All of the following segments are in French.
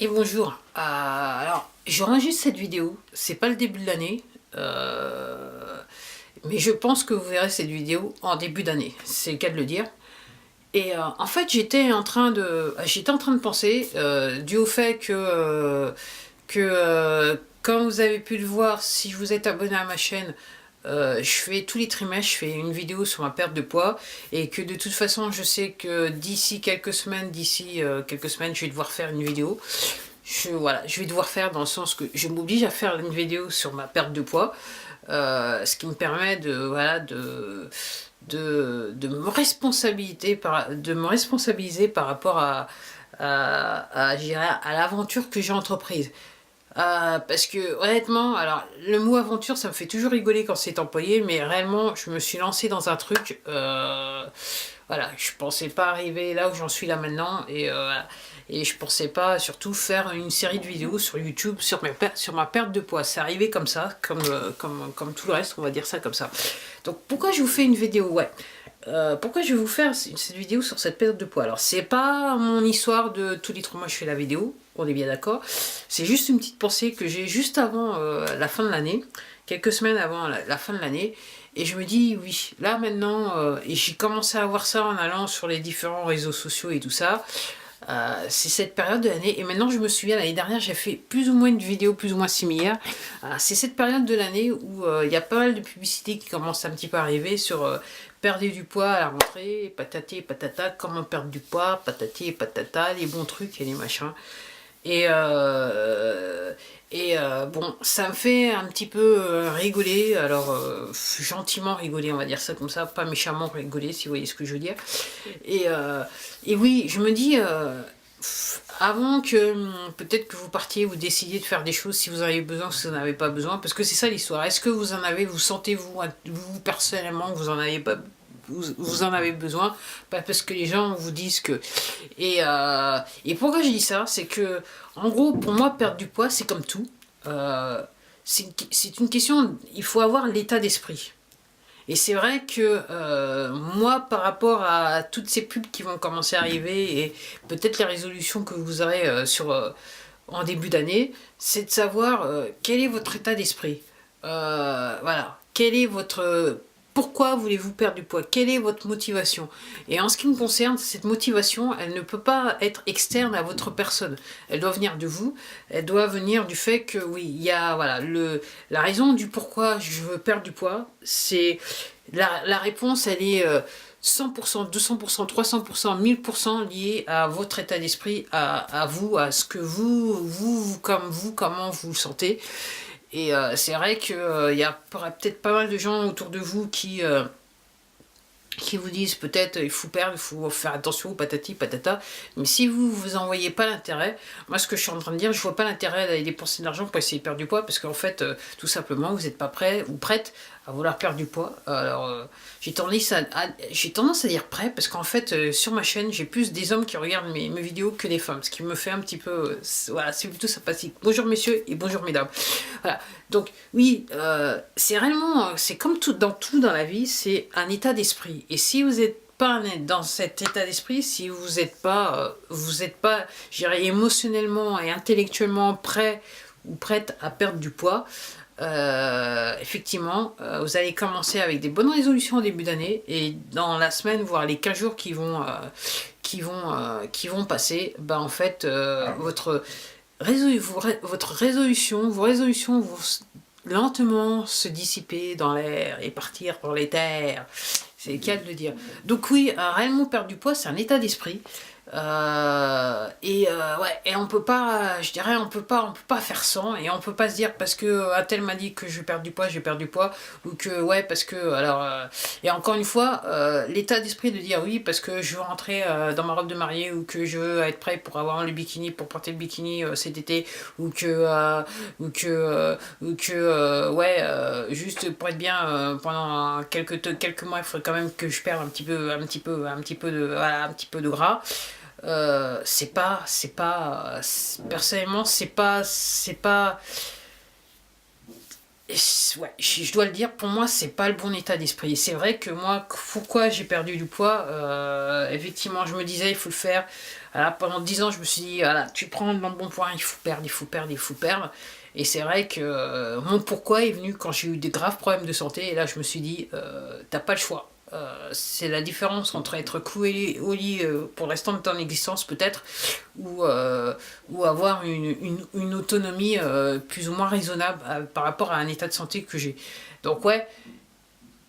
Et bonjour. Alors, j'enregistre cette vidéo, c'est pas le début de l'année, mais je pense que vous verrez cette vidéo en début d'année, c'est le cas de le dire. Et en fait, j'étais en train de penser, dû au fait que comme vous avez pu le voir, si vous êtes abonné à ma chaîne, je fais tous les trimestres, je fais une vidéo sur ma perte de poids, et que de toute façon, je sais que d'ici quelques semaines, je vais devoir faire une vidéo. Voilà, je vais devoir faire dans le sens que je m'oblige à faire une vidéo sur ma perte de poids, ce qui me permet de me responsabiliser par rapport je dirais, à l'aventure que j'ai entreprise. Parce que honnêtement, alors le mot aventure, ça me fait toujours rigoler quand c'est employé, mais réellement, je me suis lancé dans un truc. Voilà, je pensais pas arriver là où j'en suis là maintenant, et je pensais pas surtout faire une série de vidéos sur YouTube sur ma perte de poids. C'est arrivé comme ça, comme tout le reste, on va dire ça comme ça. Donc pourquoi je vous fais une vidéo? Ouais. Pourquoi je vais vous faire cette vidéo sur cette perte de poids? Alors, c'est pas mon histoire de tous les 3 mois je fais la vidéo, on est bien d'accord. C'est juste une petite pensée que j'ai juste avant la fin de l'année, quelques semaines avant la fin de l'année. Et je me dis, oui, là maintenant, et j'ai commencé à voir ça en allant sur les différents réseaux sociaux et tout ça. C'est cette période de l'année, et maintenant je me souviens, l'année dernière j'ai fait plus ou moins une vidéo plus ou moins similaire. C'est cette période de l'année où il y a pas mal de publicités qui commencent un petit peu à arriver sur perdez du poids à la rentrée, patati et patata, comment perdre du poids, patati et patata, les bons trucs et les machins. Et, bon, ça me fait un petit peu rigoler, alors gentiment rigoler, on va dire ça comme ça, pas méchamment rigoler, si vous voyez ce que je veux dire. Et, euh, et oui, je me dis, avant que peut-être que vous partiez, vous décidiez de faire des choses, si vous en avez besoin, si vous n'en avez pas besoin, parce que c'est ça l'histoire. Est-ce que vous en avez, vous sentez-vous, vous personnellement, que vous en avez pas, vous en avez besoin? Pas parce que les gens vous disent que. Et pourquoi je dis ça? C'est que, en gros, pour moi, perdre du poids, c'est comme tout. Euh, c'est une question, il faut avoir l'état d'esprit. Et c'est vrai que moi, par rapport à toutes ces pubs qui vont commencer à arriver, et peut-être les résolutions que vous aurez en début d'année, c'est de savoir quel est votre état d'esprit. Voilà. Quel est votre... Pourquoi voulez-vous perdre du poids? Quelle est votre motivation? Et en ce qui me concerne, cette motivation, elle ne peut pas être externe à votre personne. Elle doit venir de vous. Elle doit venir du fait que, oui, il y a, voilà, la raison du pourquoi je veux perdre du poids, c'est... La réponse, elle est 100%, 200%, 300%, 1000% liée à votre état d'esprit, à vous, à ce que comment vous le sentez. Et c'est vrai qu'il y a peut-être pas mal de gens autour de vous qui vous disent peut-être il faut perdre, il faut faire attention, patati patata. Mais si vous en voyez pas l'intérêt, moi ce que je suis en train de dire, je vois pas l'intérêt d'aller dépenser de l'argent pour essayer de perdre du poids, parce qu'en fait, tout simplement, vous n'êtes pas prêt ou prête à vouloir perdre du poids. Alors, j'ai tendance à dire prêt, parce qu'en fait, sur ma chaîne, j'ai plus des hommes qui regardent mes vidéos que des femmes, ce qui me fait un petit peu... voilà, c'est plutôt sympathique. Bonjour messieurs et bonjour mesdames. Voilà. Donc oui, c'est réellement, c'est comme dans tout dans la vie, c'est un état d'esprit. Et si vous n'êtes pas dans cet état d'esprit, si vous n'êtes pas, je dirais, émotionnellement et intellectuellement prêt ou prête à perdre du poids, effectivement, vous allez commencer avec des bonnes résolutions au début d'année, et dans la semaine, voire les 15 jours qui vont passer, en fait, vos résolutions vont lentement se dissiper dans l'air et partir dans les terres. C'est le cas de le dire. Donc oui, réellement perdre du poids, c'est un état d'esprit. Ouais, et on peut pas, je dirais, on peut pas faire sans, et on peut pas se dire parce que un tel m'a dit que je vais perdre du poids, je vais perdre du poids, ou que ouais parce que alors et encore une fois, l'état d'esprit de dire oui parce que je veux rentrer dans ma robe de mariée, ou que je veux être prêt pour avoir le bikini, pour porter le bikini cet été, ou que ouais, juste pour être bien pendant quelques mois, il faudrait quand même que je perde un petit peu de gras. Personnellement, c'est pas, Ouais, je dois le dire, pour moi, c'est pas le bon état d'esprit. C'est vrai que moi, pourquoi j'ai perdu du poids, effectivement, je me disais, il faut le faire. Voilà, pendant 10 ans, je me suis dit, voilà, tu prends le bon point, il faut perdre, il faut perdre, il faut perdre. Et c'est vrai que mon pourquoi est venu quand j'ai eu des graves problèmes de santé. Et là, je me suis dit, t'as pas le choix. C'est la différence entre être cloué au lit pour le restant de ton existence peut-être ou avoir une autonomie plus ou moins raisonnable par rapport à un état de santé que j'ai. Donc ouais,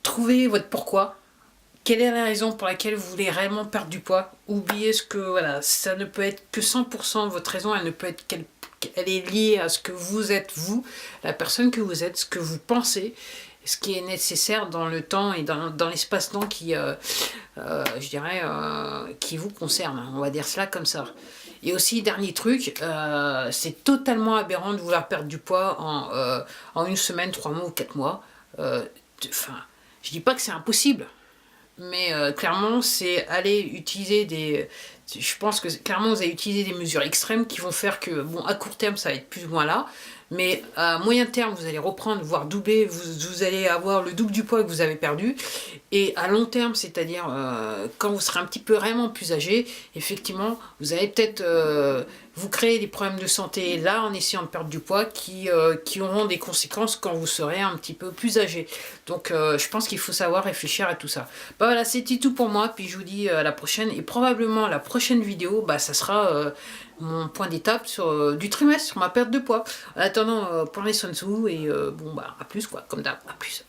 trouvez votre pourquoi. Quelle est la raison pour laquelle vous voulez réellement perdre du poids? Oubliez ce que, voilà, ça ne peut être que 100%, votre raison, elle ne peut être elle est liée à ce que vous êtes, vous, la personne que vous êtes, ce que vous pensez, ce qui est nécessaire dans le temps et dans l'espace-temps qui, je dirais, qui vous concerne. On va dire cela comme ça. Et aussi, dernier truc, c'est totalement aberrant de vouloir perdre du poids en une semaine, 3 mois ou 4 mois. Enfin, je dis pas que c'est impossible, mais clairement, c'est aller utiliser des... Je pense que clairement, vous allez utiliser des mesures extrêmes qui vont faire que, bon, à court terme, ça va être plus ou moins là, mais à moyen terme, vous allez reprendre, voire doubler, vous allez avoir le double du poids que vous avez perdu, et à long terme, c'est-à-dire quand vous serez un petit peu vraiment plus âgé, effectivement, vous allez peut-être vous créer des problèmes de santé là en essayant de perdre du poids qui auront des conséquences quand vous serez un petit peu plus âgé. Donc je pense qu'il faut savoir réfléchir à tout ça. Bah voilà, c'était tout pour moi, puis je vous dis à la prochaine, et probablement la prochaine vidéo, bah ça sera mon point d'étape sur du trimestre, sur ma perte de poids. En attendant, prenez soin de vous, et bon bah à plus quoi, comme d'hab, à plus.